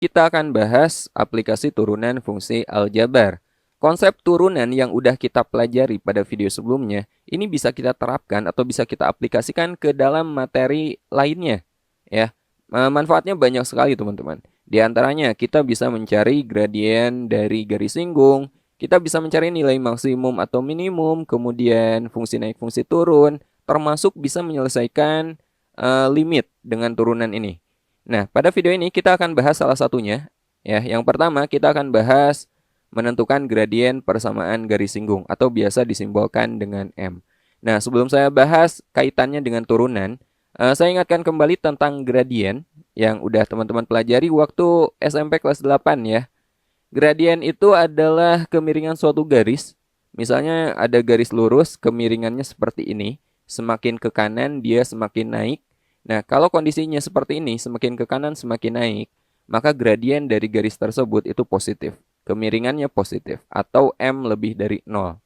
Kita akan bahas aplikasi turunan fungsi aljabar. Konsep turunan yang udah kita pelajari pada video sebelumnya, ini bisa kita terapkan atau bisa kita aplikasikan ke dalam materi lainnya. Ya, manfaatnya banyak sekali teman-teman. Di antaranya kita bisa mencari gradien dari garis singgung, kita bisa mencari nilai maksimum atau minimum, kemudian fungsi naik, fungsi turun, termasuk bisa menyelesaikan limit dengan turunan ini. Nah, pada video ini kita akan bahas salah satunya. Ya, yang pertama kita akan bahas menentukan gradien persamaan garis singgung atau biasa disimbolkan dengan M. Nah, sebelum saya bahas kaitannya dengan turunan, saya ingatkan kembali tentang gradien yang udah teman-teman pelajari waktu SMP kelas 8 ya. Gradien itu adalah kemiringan suatu garis. Misalnya ada garis lurus, kemiringannya seperti ini. Semakin ke kanan dia semakin naik. Nah, kalau kondisinya seperti ini, semakin ke kanan semakin naik, maka gradien dari garis tersebut itu positif. Kemiringannya positif atau M lebih dari 0.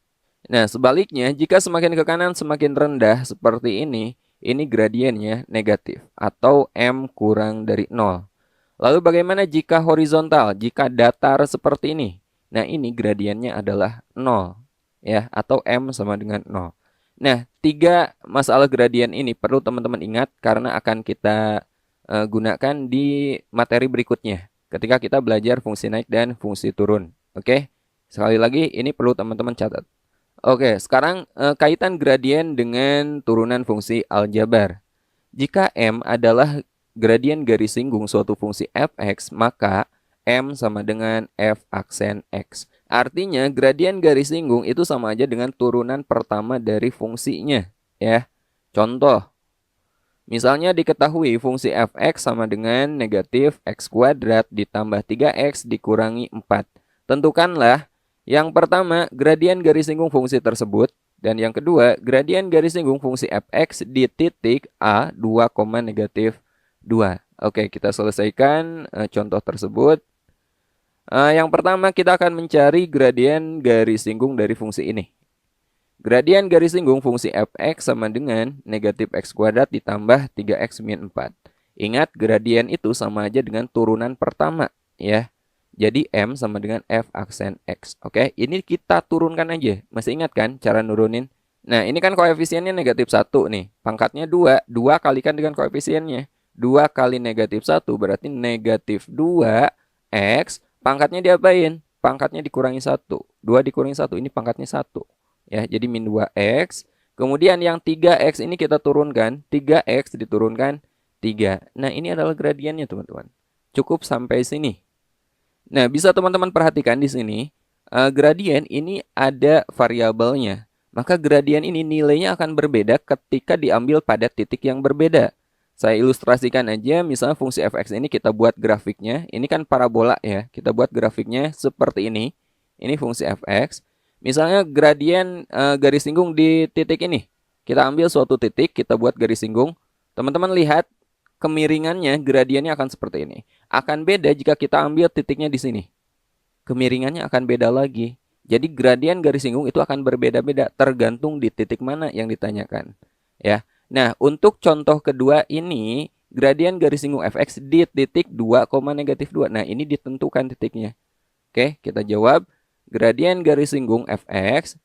Nah, sebaliknya jika semakin ke kanan semakin rendah seperti ini gradiennya negatif atau M kurang dari 0. Lalu bagaimana jika horizontal, jika datar seperti ini? Nah, ini gradiennya adalah 0 ya atau M sama dengan 0. Nah, 3 masalah gradien ini perlu teman-teman ingat karena akan kita gunakan di materi berikutnya ketika kita belajar fungsi naik dan fungsi turun. Oke? Sekali lagi ini perlu teman-teman catat. Oke, sekarang kaitan gradien dengan turunan fungsi aljabar. Jika M adalah gradien garis singgung suatu fungsi f(x), maka M sama dengan f aksen x. Artinya gradien garis singgung itu sama aja dengan turunan pertama dari fungsinya, ya. Contoh, misalnya diketahui fungsi f(x) sama dengan negatif x kuadrat ditambah 3x dikurangi 4. Tentukanlah yang pertama gradien garis singgung fungsi tersebut. Dan yang kedua, gradien garis singgung fungsi f(x) di titik A 2, negatif 2. Oke, kita selesaikan contoh tersebut. Yang pertama, kita akan mencari gradien garis singgung dari fungsi ini. Gradien garis singgung fungsi f(x) sama dengan negatif x kuadrat ditambah 3x min 4. Ingat, gradien itu sama aja dengan turunan pertama, ya. Jadi M sama dengan F aksen X. Oke, ini kita turunkan aja. Masih ingat kan cara nurunin? Nah, ini kan koefisiennya negatif 1 nih. Pangkatnya 2. 2 kalikan dengan koefisiennya. 2 kali negatif 1 berarti negatif 2X. Pangkatnya diapain? Pangkatnya dikurangi 1. 2 dikurangi 1. Ini pangkatnya 1. Ya, jadi min 2X. Kemudian yang 3X ini kita turunkan. 3X diturunkan 3. Nah, ini adalah gradiennya teman-teman. Cukup sampai sini. Nah, bisa teman-teman perhatikan di sini, gradien ini ada variabelnya. Maka gradien ini nilainya akan berbeda ketika diambil pada titik yang berbeda. Saya ilustrasikan aja, misalnya fungsi f(x) ini kita buat grafiknya. Ini kan parabola ya, kita buat grafiknya seperti ini. Ini fungsi f(x). Misalnya gradien garis singgung di titik ini. Kita ambil suatu titik, kita buat garis singgung. Teman-teman lihat, kemiringannya, gradiennya akan seperti ini. Akan beda jika kita ambil titiknya di sini. Kemiringannya akan beda lagi. Jadi gradien garis singgung itu akan berbeda-beda tergantung di titik mana yang ditanyakan. Ya. Nah, untuk contoh kedua ini, gradien garis singgung f(x) di titik 2, negatif 2. Nah, ini ditentukan titiknya. Oke, kita jawab. Gradien garis singgung f(x)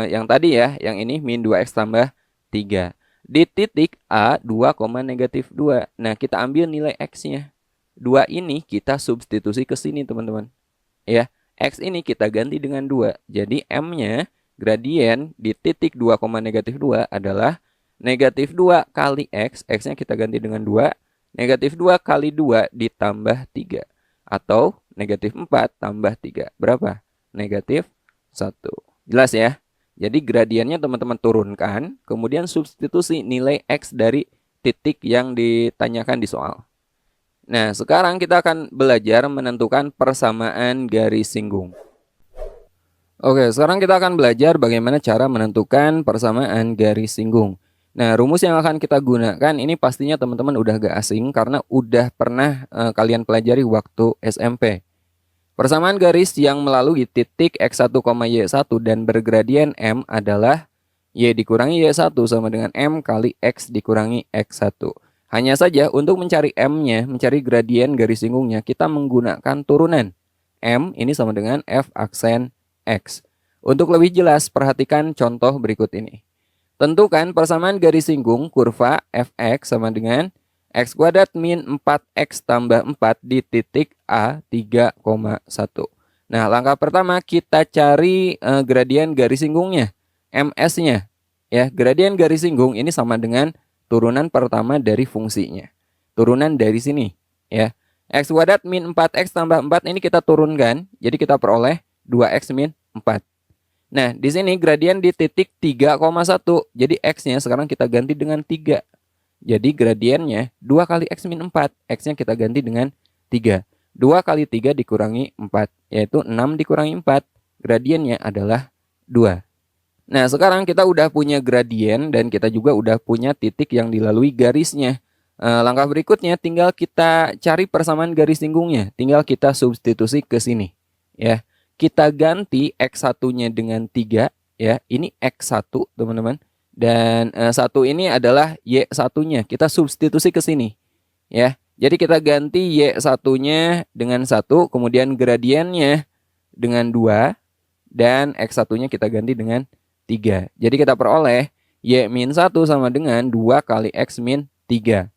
yang tadi ya, yang ini min 2x tambah 3. Di titik A 2, negatif 2. Nah, kita ambil nilai X-nya. 2 ini kita substitusi ke sini, teman-teman. Ya, X ini kita ganti dengan 2. Jadi, M-nya, gradien di titik 2, negatif 2 adalah negatif 2 kali X. X-nya kita ganti dengan 2. Negatif 2 kali 2 ditambah 3. Atau negatif 4 tambah 3. Berapa? Negatif 1. Jelas ya? Jadi gradiennya teman-teman turunkan, kemudian substitusi nilai X dari titik yang ditanyakan di soal. Nah, sekarang kita akan belajar menentukan persamaan garis singgung. Oke, sekarang kita akan belajar bagaimana cara menentukan persamaan garis singgung. Nah, rumus yang akan kita gunakan ini pastinya teman-teman udah gak asing karena udah pernah kalian pelajari waktu SMP. Persamaan garis yang melalui titik X1, Y1 dan bergradien M adalah Y dikurangi Y1 sama dengan M kali X dikurangi X1. Hanya saja untuk mencari M-nya, mencari gradien garis singgungnya, kita menggunakan turunan. M ini sama dengan F aksen X. Untuk lebih jelas, perhatikan contoh berikut ini. Tentukan persamaan garis singgung kurva Fx sama dengan X kuadrat min 4X tambah 4 di titik A 3,1. Nah, langkah pertama kita cari gradien garis singgungnya, MS-nya. Ya, gradien garis singgung ini sama dengan turunan pertama dari fungsinya. Turunan dari sini, ya. X kuadrat min 4X tambah 4 ini kita turunkan, jadi kita peroleh 2X min 4. Nah, di sini gradien di titik 3,1. Jadi X-nya sekarang kita ganti dengan 3. Jadi gradiennya 2 kali X min 4. X-nya kita ganti dengan 3. 2 kali 3 dikurangi 4, yaitu 6 dikurangi 4. Gradiennya adalah 2. Nah, sekarang kita udah punya gradien dan kita juga udah punya titik yang dilalui garisnya. Langkah berikutnya tinggal kita cari persamaan garis singgungnya. Tinggal kita substitusi ke sini. Ya, kita ganti X1-nya dengan 3. Ya, ini X1, teman-teman. Dan 1 ini adalah Y1-nya. Kita substitusi ke sini. Ya, jadi kita ganti Y1-nya dengan 1, kemudian gradiennya dengan 2, dan X1-nya kita ganti dengan 3. Jadi kita peroleh Y min 1 sama dengan 2 kali X min 3.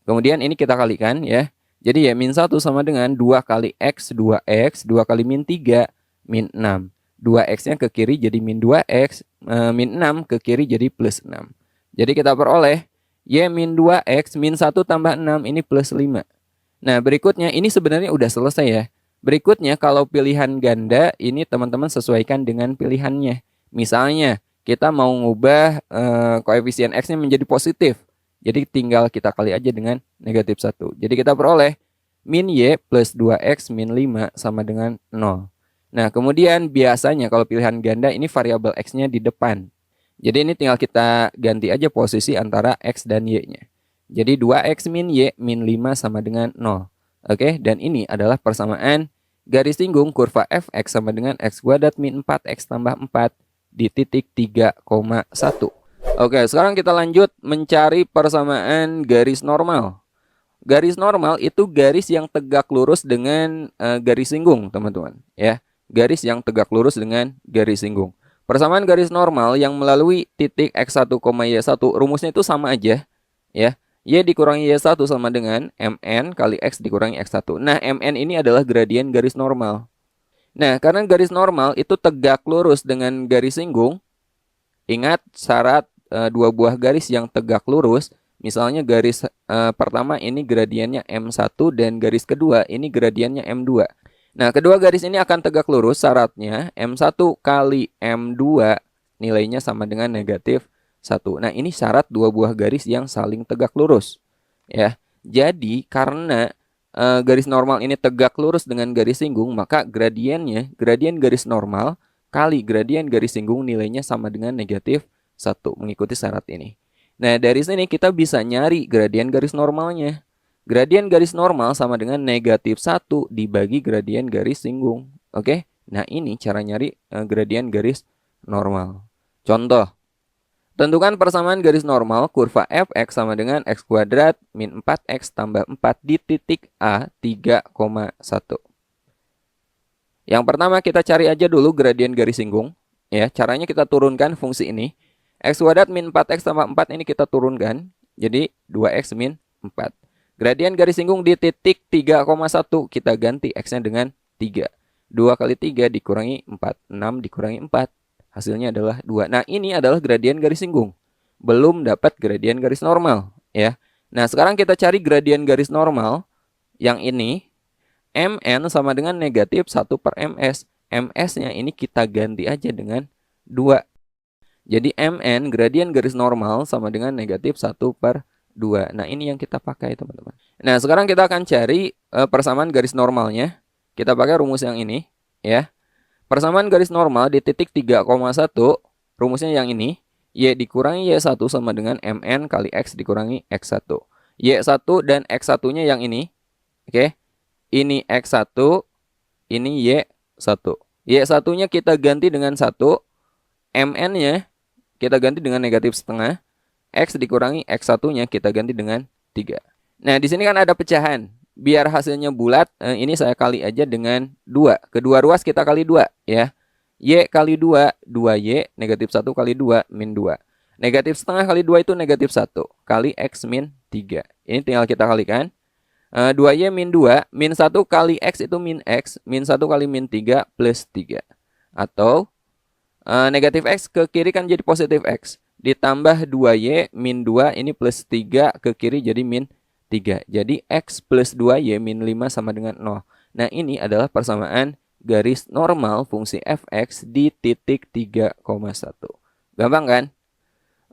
Kemudian ini kita kalikan ya. Jadi Y min 1 sama dengan 2 kali X 2X, 2 kali min 3 min 6. 2X-nya ke kiri jadi min 2X, min 6 ke kiri jadi plus 6. Jadi kita peroleh Y min 2X min 1 tambah 6 ini plus 5. Nah, berikutnya ini sebenarnya udah selesai ya. Berikutnya kalau pilihan ganda ini teman-teman sesuaikan dengan pilihannya. Misalnya kita mau ngubah koefisien X-nya menjadi positif. Jadi tinggal kita kali aja dengan negatif 1. Jadi kita peroleh min Y plus 2X min 5 sama dengan 0. Nah, kemudian biasanya kalau pilihan ganda ini variabel X-nya di depan. Jadi ini tinggal kita ganti aja posisi antara X dan Y-nya. Jadi 2X min Y min 5 sama dengan 0. Oke, dan ini adalah persamaan garis singgung kurva Fx sama dengan X kuadrat min 4X tambah 4 di titik 3,1. Oke, sekarang kita lanjut mencari persamaan garis normal. Garis normal itu garis yang tegak lurus dengan garis singgung, teman-teman. Ya, garis yang tegak lurus dengan garis singgung. Persamaan garis normal yang melalui titik X1, Y1, rumusnya itu sama aja. Ya, Y dikurangi Y1 sama dengan MN kali X dikurangi X1. Nah, MN ini adalah gradien garis normal. Nah, karena garis normal itu tegak lurus dengan garis singgung, ingat syarat dua buah garis yang tegak lurus. Misalnya garis pertama ini gradiennya M1 dan garis kedua ini gradiennya M2. Nah, kedua garis ini akan tegak lurus, syaratnya M1 kali M2 nilainya sama dengan negatif 1. Nah, ini syarat dua buah garis yang saling tegak lurus. Ya, jadi karena garis normal ini tegak lurus dengan garis singgung, maka gradiennya, gradien garis normal kali gradien garis singgung nilainya sama dengan negatif 1, mengikuti syarat ini. Nah, dari sini kita bisa nyari gradien garis normalnya. Gradien garis normal sama dengan negatif 1 dibagi gradien garis singgung. Oke, nah ini cara nyari gradien garis normal. Contoh. Tentukan persamaan garis normal kurva Fx sama dengan X kuadrat min 4X tambah 4 di titik A 3,1. Yang pertama kita cari aja dulu gradien garis singgung. Ya, caranya kita turunkan fungsi ini. X kuadrat min 4X tambah 4 ini kita turunkan. Jadi 2X min 4. Gradien garis singgung di titik 3,1 kita ganti X-nya dengan 3. 2 kali 3 dikurangi 4. 6 dikurangi 4. Hasilnya adalah 2. Nah, ini adalah gradien garis singgung. Belum dapat gradien garis normal. Ya. Nah, sekarang kita cari gradien garis normal. Yang ini, Mn sama dengan negatif 1 per Ms. Ms-nya ini kita ganti aja dengan 2. Jadi, Mn gradien garis normal sama dengan negatif 1 per 2. Nah, ini yang kita pakai, teman-teman. Nah, sekarang kita akan cari persamaan garis normalnya. Kita pakai rumus yang ini. Ya. Persamaan garis normal di titik 3,1, rumusnya yang ini. Y dikurangi Y1 sama dengan Mn kali X dikurangi X1. Y1 dan X1-nya yang ini. Oke. Ini X1, ini Y1. Y1-nya kita ganti dengan 1. Mn-nya kita ganti dengan negatif setengah. X dikurangi X1-nya kita ganti dengan 3. Nah, di sini kan ada pecahan. Biar hasilnya bulat, ini saya kali aja dengan 2. Kedua ruas kita kali 2 ya. Y kali 2, 2Y, negatif 1 kali 2, min 2. Negatif setengah kali 2 itu negatif 1, kali X min 3. Ini tinggal kita kalikan. 2Y min 2, min 1 kali X itu min X, min 1 kali min 3 plus 3. Atau negatif X ke kiri kan jadi positif X. Ditambah 2Y min 2, ini plus 3 ke kiri jadi min 3. Jadi X plus 2Y min 5 sama dengan 0. Nah, ini adalah persamaan garis normal fungsi fx di titik 3,1. Gampang kan?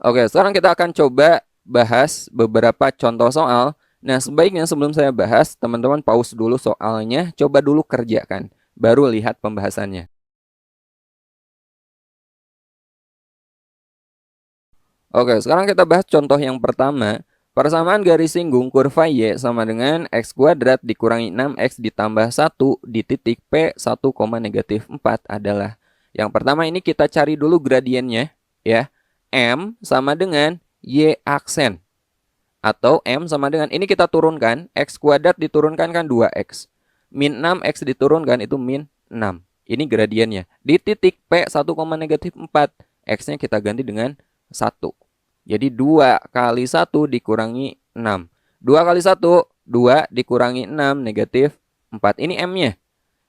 Oke, sekarang kita akan coba bahas beberapa contoh soal. Nah, sebaiknya sebelum saya bahas, teman-teman pause dulu soalnya, coba dulu kerjakan, baru lihat pembahasannya. Oke, sekarang kita bahas contoh yang pertama. Persamaan garis singgung kurva Y sama dengan X kuadrat dikurangi 6X ditambah 1 di titik P 1, negatif 4 adalah. Yang pertama ini kita cari dulu gradiennya, ya. M sama dengan Y aksen. Atau M sama dengan, ini kita turunkan, X kuadrat diturunkan kan 2X. Min 6X diturunkan itu min 6. Ini gradiennya. Di titik P 1, negatif 4. X-nya kita ganti dengan 1. Jadi 2 kali 1 dikurangi 6. 2 kali 1, 2 dikurangi 6, negatif 4. Ini M-nya.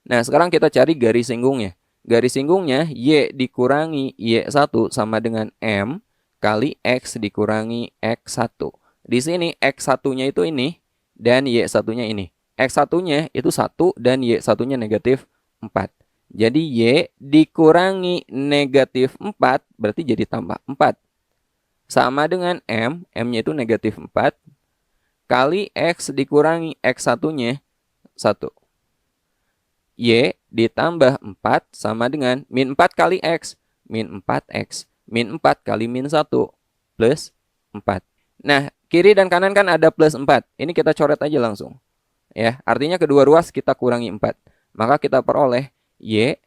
Nah, sekarang kita cari garis singgungnya. Garis singgungnya, Y dikurangi Y1 sama dengan M kali X dikurangi X1. Di sini X1-nya itu ini, dan Y1-nya ini. X1-nya itu 1, dan Y1-nya negatif 4. Jadi Y dikurangi negatif 4, berarti jadi tambah 4. Sama dengan M, M-nya itu negatif 4, kali X dikurangi X1-nya 1. Y ditambah 4 sama dengan min 4 kali X, min 4X. Min 4 kali min 1, plus 4. Nah, kiri dan kanan kan ada plus 4. Ini kita coret aja langsung. Ya, artinya kedua ruas kita kurangi 4. Maka kita peroleh Y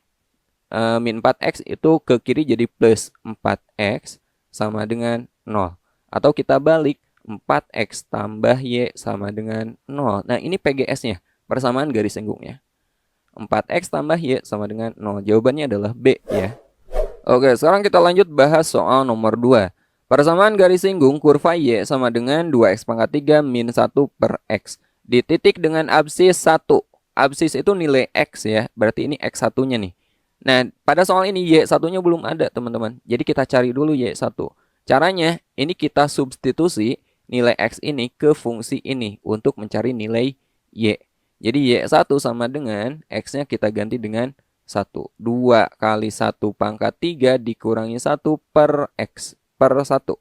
min 4X itu ke kiri jadi plus 4X sama dengan 0. Atau kita balik, 4X tambah Y sama dengan 0. Nah, ini PGS-nya, persamaan garis singgungnya. 4X tambah Y sama dengan 0. Jawabannya adalah B ya. Oke, sekarang kita lanjut bahas soal nomor 2. Persamaan garis singgung kurva Y sama dengan 2X pangkat 3 min 1 per X. Di titik dengan absis 1. Absis itu nilai X ya, berarti ini X1-nya nih. Nah, pada soal ini Y1-nya belum ada teman-teman. Jadi kita cari dulu Y1. Caranya, ini kita substitusi nilai X ini ke fungsi ini untuk mencari nilai Y. Jadi Y1 sama dengan X-nya kita ganti dengan 1. 2 kali 1 pangkat 3 dikurangi 1 per X per 1.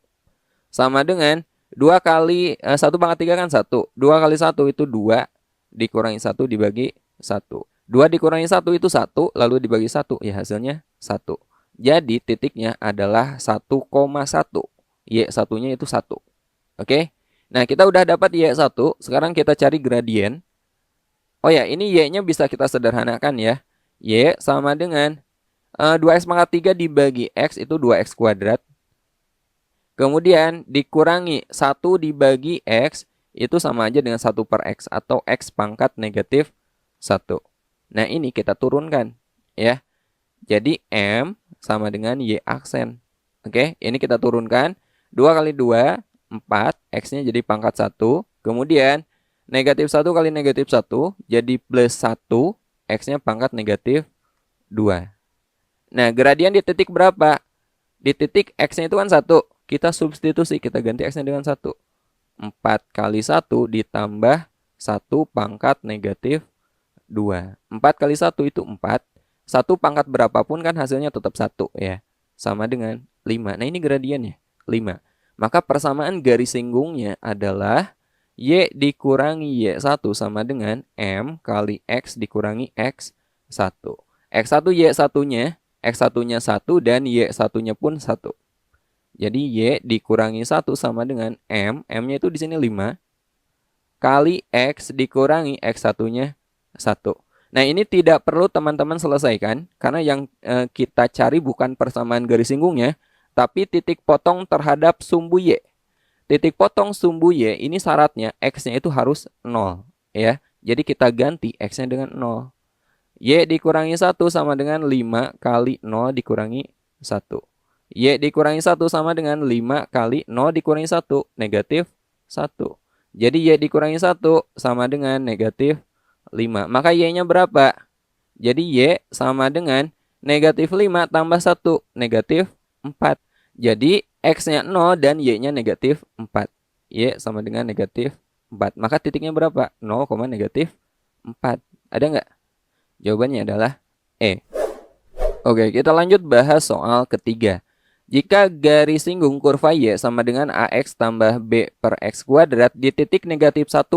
Sama dengan 2 kali 1 pangkat 3 kan 1. 2 kali 1 itu 2 dikurangi 1 dibagi 1. 2 dikurangi 1 itu 1, lalu dibagi 1. Ya, hasilnya 1. Jadi titiknya adalah 1,1. Y1-nya itu 1. Oke? Nah, kita udah dapat Y1. Sekarang kita cari gradien. Oh ya, ini Y-nya bisa kita sederhanakan ya. Y sama dengan 2X pangkat 3 dibagi X itu 2X kuadrat. Kemudian dikurangi 1 dibagi X itu sama aja dengan 1 per X atau X pangkat negatif 1. Nah, ini kita turunkan ya. Jadi M sama dengan Y aksen. Oke, ini kita turunkan. 2 kali 2, 4. X-nya jadi pangkat 1. Kemudian negatif 1 kali negatif 1 jadi plus 1. X-nya pangkat negatif 2. Nah, gradien di titik berapa? Di titik X-nya itu kan 1. Kita substitusi, kita ganti X-nya dengan 1. 4 kali 1 ditambah 1 pangkat negatif 2. 4 kali 1 itu 4. 1 pangkat berapapun kan hasilnya tetap 1 ya. Sama dengan 5. Nah, ini gradiennya 5. Maka persamaan garis singgungnya adalah Y dikurangi Y1 sama dengan M kali X dikurangi X1. X1 Y1-nya, X1-nya 1 dan Y1-nya pun 1. Jadi Y dikurangi 1 sama dengan M. M-nya itu di sini 5. Kali X dikurangi X1-nya 1. Nah, ini tidak perlu teman-teman selesaikan. Karena yang kita cari bukan persamaan garis singgungnya, tapi titik potong terhadap sumbu Y. titik potong sumbu Y ini syaratnya X-nya itu harus 0 ya. Jadi kita ganti X-nya dengan 0. Y dikurangi 1 sama dengan 5 kali 0 dikurangi 1. Y dikurangi 1 sama dengan 5 kali 0 dikurangi 1, negatif 1. Jadi Y dikurangi 1 sama dengan negatif 5. Maka Y-nya berapa? Jadi Y sama dengan negatif 5 tambah 1, negatif 4. Jadi X-nya 0 dan Y-nya negatif 4. Y sama dengan negatif 4. Maka titiknya berapa? 0, negatif 4. Ada nggak? Jawabannya adalah E. Oke, kita lanjut bahas soal ketiga. Jika garis singgung kurva Y sama dengan AX tambah B per X kuadrat di titik negatif 1,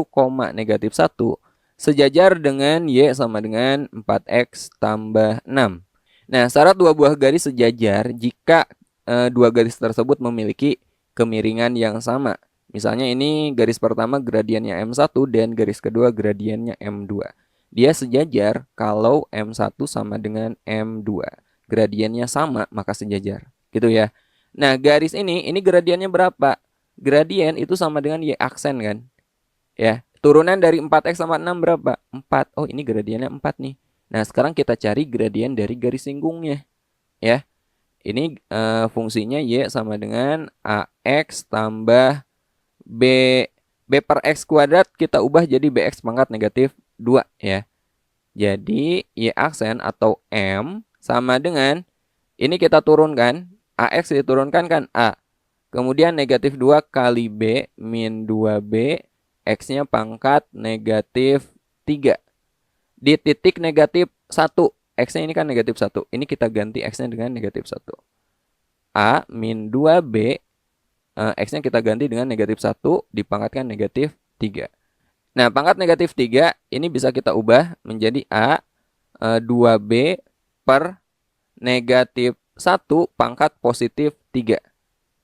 negatif 1, sejajar dengan Y sama dengan 4X tambah 6. Nah, syarat dua buah garis sejajar jika dua garis tersebut memiliki kemiringan yang sama. Misalnya ini garis pertama gradiennya M1 dan garis kedua gradiennya M2. Dia sejajar kalau M1 sama dengan M2. Gradiennya sama, maka sejajar. Gitu ya. Nah, garis ini gradiennya berapa? Gradien itu sama dengan Y aksen kan? Ya, turunan dari 4X sama 6 berapa? 4. Oh, ini gradiennya 4 nih. Nah, sekarang kita cari gradien dari garis singgungnya. Ya. Ini fungsinya Y sama dengan AX tambah B per X kuadrat kita ubah jadi BX pangkat negatif 2 ya. Jadi Y aksen atau M sama dengan ini kita turunkan, AX diturunkan kan A. Kemudian negatif 2 kali B min 2B, X-nya pangkat negatif 3. Di titik negatif 1, X-nya ini kan negatif 1. Ini kita ganti X-nya dengan negatif 1. A min 2B, X-nya kita ganti dengan negatif 1, dipangkatkan negatif 3. Nah, pangkat negatif 3 ini bisa kita ubah menjadi A 2B per negatif 1 pangkat positif 3.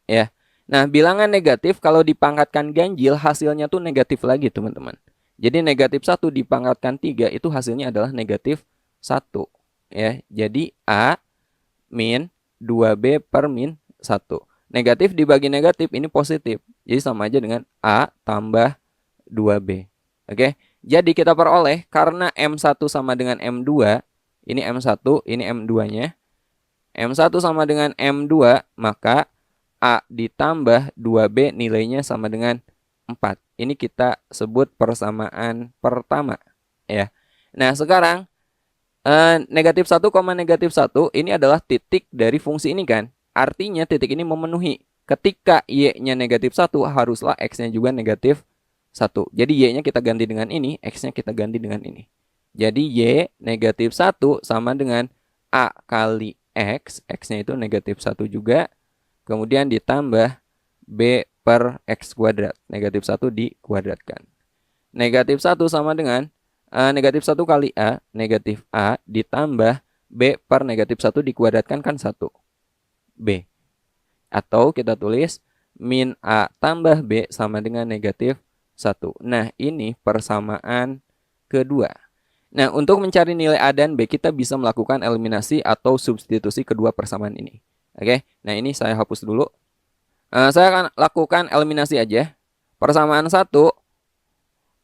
Ya. Nah, bilangan negatif kalau dipangkatkan ganjil hasilnya tuh negatif lagi, teman-teman. Jadi negatif 1 dipangkatkan 3 itu hasilnya adalah negatif 1. Ya. Jadi A min 2B per min 1. Negatif dibagi negatif ini positif. Jadi sama aja dengan A tambah 2B. Oke. Jadi kita peroleh karena M1 sama dengan M2, ini M1, ini M2-nya. M1 sama dengan M2, maka A ditambah 2B nilainya sama dengan 4. Ini kita sebut persamaan pertama. Ya. Nah, sekarang negatif 1, negatif 1 ini adalah titik dari fungsi ini kan. Artinya titik ini memenuhi. Ketika Y-nya negatif 1, haruslah X-nya juga negatif 1. Jadi Y-nya kita ganti dengan ini, X-nya kita ganti dengan ini. Jadi Y negatif 1 sama dengan A kali X. X-nya itu negatif 1 juga. Kemudian ditambah B per X kuadrat. Negatif 1 dikuadratkan. Negatif 1 sama dengan negatif 1 kali A. Negatif A ditambah B per negatif 1 dikuadratkan kan 1. B. Atau kita tulis min A tambah B sama dengan negatif 1. Nah, ini persamaan kedua. Nah, untuk mencari nilai A dan B, kita bisa melakukan eliminasi atau substitusi kedua persamaan ini. Oke, nah ini saya hapus dulu. Saya akan lakukan eliminasi aja. Persamaan 1,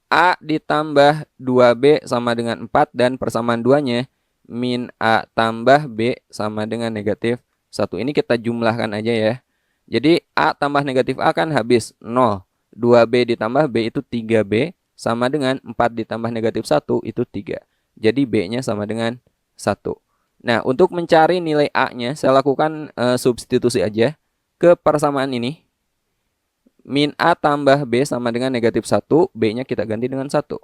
A ditambah 2B sama dengan 4, dan persamaan 2-nya, min A tambah B sama dengan negatif 1. Ini kita jumlahkan aja ya. Jadi A tambah negatif A kan habis 0. 2B ditambah B itu 3B sama dengan 4 ditambah negatif 1 itu 3. Jadi B-nya sama dengan 1. Nah, untuk mencari nilai A-nya, saya lakukan substitusi aja ke persamaan ini. Min A tambah B sama dengan negatif 1, B-nya kita ganti dengan 1.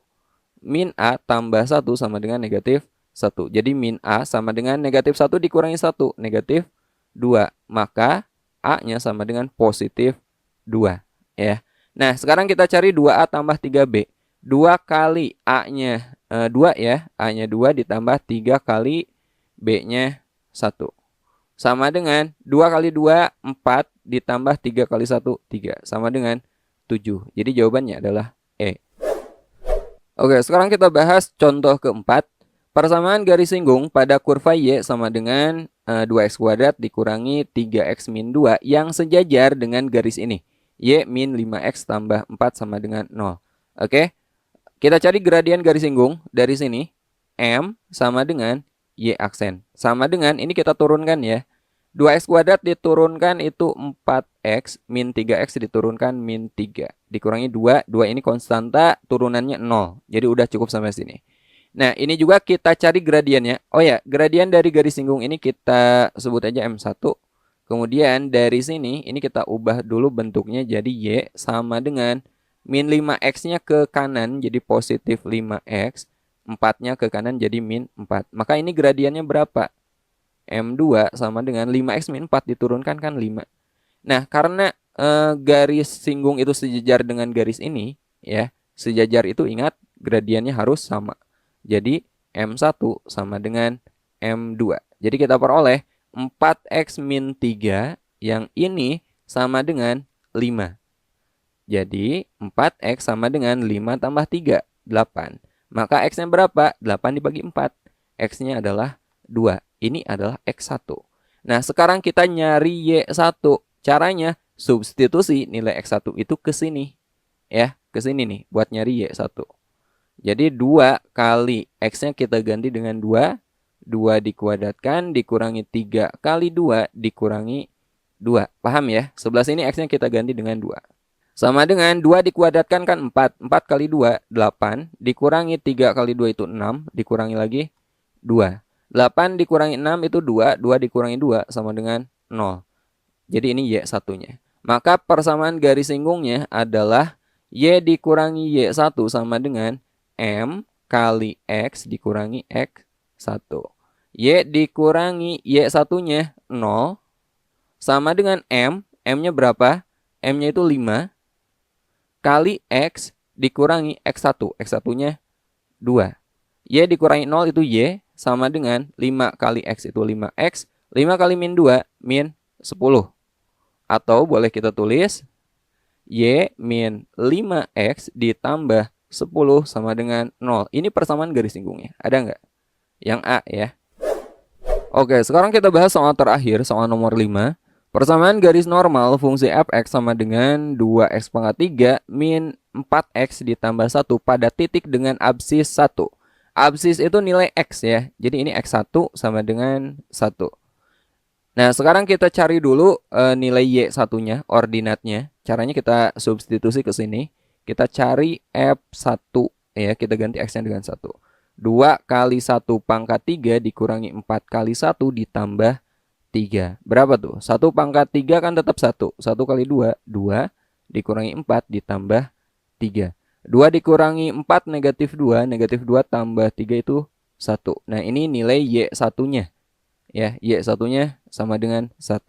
Min A tambah 1 sama dengan negatif 1. Jadi min A sama dengan negatif 1 dikurangi 1, negatif 2. Maka A-nya sama dengan positif 2. Ya. Nah, sekarang kita cari 2A tambah 3B. 2 kali A-nya 2 ya. A-nya 2 ditambah 3 kali B-nya 1. Sama dengan 2 kali 2, 4 ditambah 3 kali 1, 3. Sama dengan 7. Jadi jawabannya adalah E. Oke, sekarang kita bahas contoh keempat. Persamaan garis singgung pada kurva Y sama dengan 2x kuadrat dikurangi 3x min 2 yang sejajar dengan garis ini. Y min 5X tambah 4 sama dengan 0. Oke, kita cari gradien garis singgung dari sini. M sama dengan Y aksen. Sama dengan, ini kita turunkan ya. 2X kuadrat diturunkan itu 4X, min 3X diturunkan min 3. Dikurangi 2, 2 ini konstanta, turunannya 0. Jadi udah cukup sampai sini. Nah, ini juga kita cari gradiennya. Oh ya, gradien dari garis singgung ini kita sebut aja M1. Kemudian dari sini, ini kita ubah dulu bentuknya jadi Y sama dengan min 5X-nya ke kanan jadi positif 5X. 4-nya ke kanan jadi min 4. Maka ini gradiennya berapa? M2 sama dengan 5X min 4 diturunkan kan 5. Nah, karena garis singgung itu sejajar dengan garis ini, ya, sejajar itu ingat gradiennya harus sama. Jadi M1 sama dengan M2. Jadi kita peroleh 4X min 3 yang ini sama dengan 5. Jadi 4X sama dengan 5 tambah 3, 8. Maka X-nya berapa? 8 dibagi 4. X-nya adalah 2. Ini adalah X1. Nah, sekarang kita nyari Y1. Caranya substitusi nilai X1 itu ke sini. Ya, ke sini nih buat nyari Y1. Jadi 2 kali X-nya kita ganti dengan 2. 2 dikuadratkan dikurangi 3 kali 2 dikurangi 2. Paham ya? Sebelah sini X-nya kita ganti dengan 2. Sama dengan 2 dikuadratkan kan 4. 4 kali 2, 8. Dikurangi 3 kali 2 itu 6. Dikurangi lagi 2. 8 dikurangi 6 itu 2. 2 dikurangi 2 sama dengan 0. Jadi ini Y1-nya. Maka persamaan garis singgungnya adalah Y dikurangi Y1 sama dengan M kali X dikurangi X1. Y dikurangi Y1-nya 0 sama dengan M. M-nya berapa? M-nya itu 5 kali X dikurangi X1. X1-nya 2. Y dikurangi 0 itu Y sama dengan 5 kali X itu 5X. 5 kali min 2 min 10. Atau boleh kita tulis Y min 5X ditambah 10 sama dengan 0. Ini persamaan garis singgungnya. Ada nggak? Yang A ya. Oke, sekarang kita bahas soal terakhir, soal nomor 5. Persamaan garis normal fungsi f(x) sama dengan 2x pangkat 3 min 4x ditambah 1 pada titik dengan absis 1. Absis itu nilai x ya. Jadi ini x1 sama dengan 1. Nah, sekarang kita cari dulu nilai y1-nya, ordinatnya. Caranya kita substitusi ke sini. Kita cari f1 ya, kita ganti x-nya dengan 1. 2 kali 1 pangkat 3 dikurangi 4 kali 1 ditambah 3. Berapa tuh? 1 pangkat 3 kan tetap 1. 1 kali 2, 2 dikurangi 4 ditambah 3. 2 dikurangi 4 negatif 2. Negatif 2 tambah 3 itu 1. Nah, ini nilai Y1-nya. Ya, Y1-nya sama dengan 1.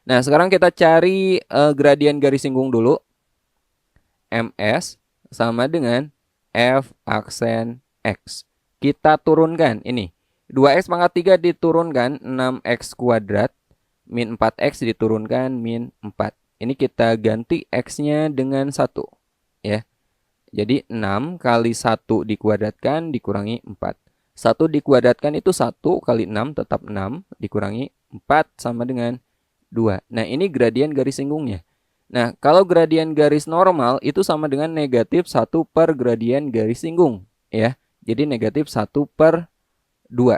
Nah, sekarang kita cari gradien garis singgung dulu. MS sama dengan F aksen X. Kita turunkan ini. 2x pangkat 3 diturunkan 6x kuadrat min 4x diturunkan min 4. Ini kita ganti x-nya dengan 1 ya. Jadi 6 kali 1 dikuadratkan dikurangi 4. 1 dikuadratkan itu 1 kali 6 tetap 6 dikurangi 4 sama dengan 2. Nah, ini gradien garis singgungnya. Nah, kalau gradien garis normal itu sama dengan negatif 1 per gradien garis singgung ya. Jadi negatif 1 per 2.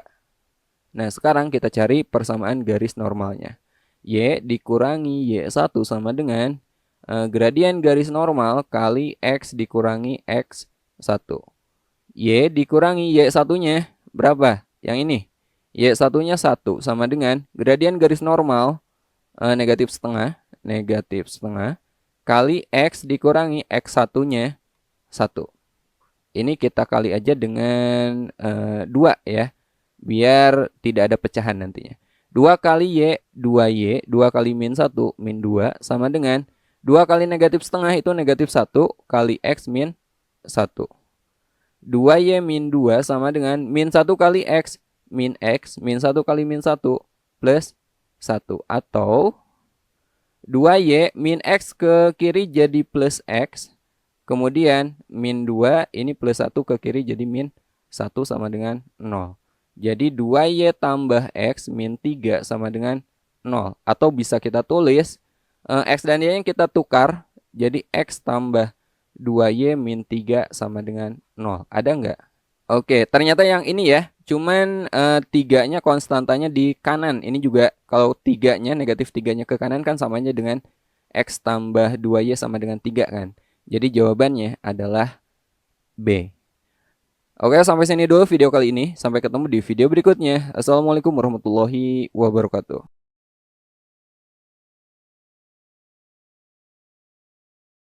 Nah, sekarang kita cari persamaan garis normalnya. Y dikurangi Y1 sama dengan gradien garis normal kali X dikurangi X1. Y dikurangi Y1-nya berapa? Yang ini. Y1-nya 1 sama dengan gradien garis normal negatif setengah kali X dikurangi X1-nya 1. Ini kita kali aja dengan 2 ya. Biar tidak ada pecahan nantinya. 2 kali Y, 2Y. 2 kali min 1, min 2. Sama dengan 2 kali negatif setengah itu negatif 1 kali X min 1. 2Y min 2 sama dengan min 1 kali X. Min 1 kali min 1 plus 1. Atau 2Y min X ke kiri jadi plus X. Kemudian min 2 ini plus 1 ke kiri jadi min 1 sama dengan 0. Jadi 2Y tambah X min 3 sama dengan 0. Atau bisa kita tulis X dan Y yang kita tukar. Jadi X tambah 2Y min 3 sama dengan 0. Ada nggak? Oke, ternyata yang ini ya. Cuman tiganya konstantanya di kanan. Ini juga kalau tiganya, negatif tiganya ke kanan kan samanya dengan X tambah 2Y sama dengan 3 kan. Jadi jawabannya adalah B. Oke, sampai sini dulu video kali ini. Sampai ketemu di video berikutnya. Assalamualaikum warahmatullahi wabarakatuh.